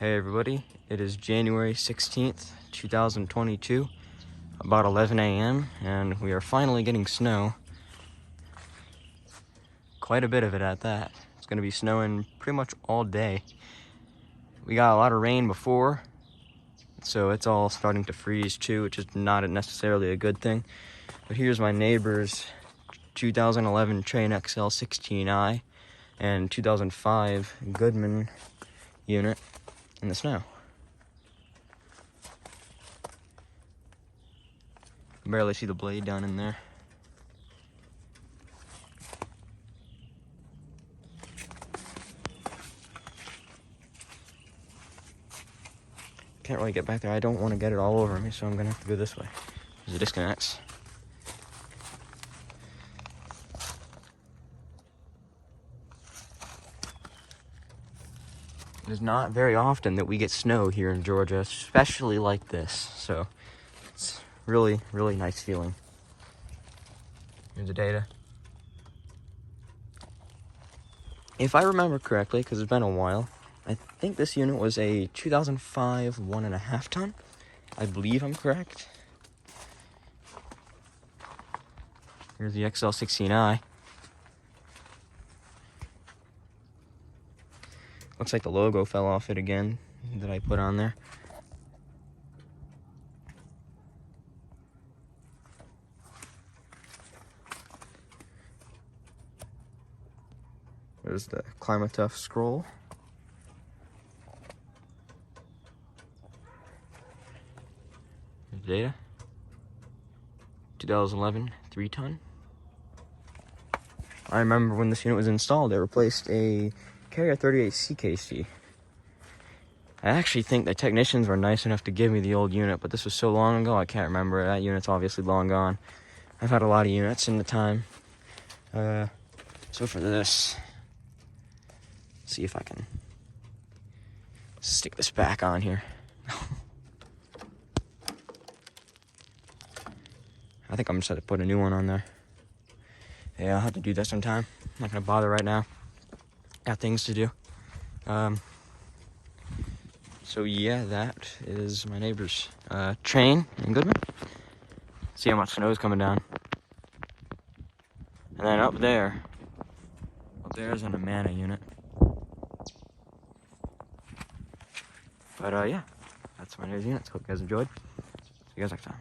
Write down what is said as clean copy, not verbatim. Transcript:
Hey everybody, it is January 16th, 2022, about 11 a.m. and we are finally getting snow. Quite a bit of it at that. It's going to be snowing pretty much all day. We got a lot of rain before, so it's all starting to freeze too, which is not necessarily a good thing. But here's my neighbor's 2011 Trane XL16i and 2005 Goodman unit in the snow. Barely see the blade down in there. Can't really get back there. I don't want to get it all over me, so I'm gonna have to go this way. There's the disconnects. It is not very often that we get snow here in Georgia, especially like this. So it's really, really nice feeling. Here's the data. If I remember correctly, because it's been a while, I think this unit was a 2005 1.5 ton. I believe I'm correct. Here's the XL16i. Looks like the logo fell off it again that I put on there. There's the Climate-Tough scroll. Here's the data. 2011 3 ton. I remember when this unit was installed, they replaced a Carrier 38 CKC. I actually think the technicians were nice enough to give me the old unit, but this was so long ago, I can't remember. That unit's obviously long gone. I've had a lot of units in the time. So for this, see if I can stick this back on here. I think I'm just going to put a new one on there. Yeah, I'll have to do that sometime. I'm not going to bother right now. Got things to do. So yeah, that is my neighbor's Trane and Goodman. See how much snow is coming down. And then up there's an Amana unit. But yeah, that's my neighbor's unit. Hope you guys enjoyed. See you guys next time.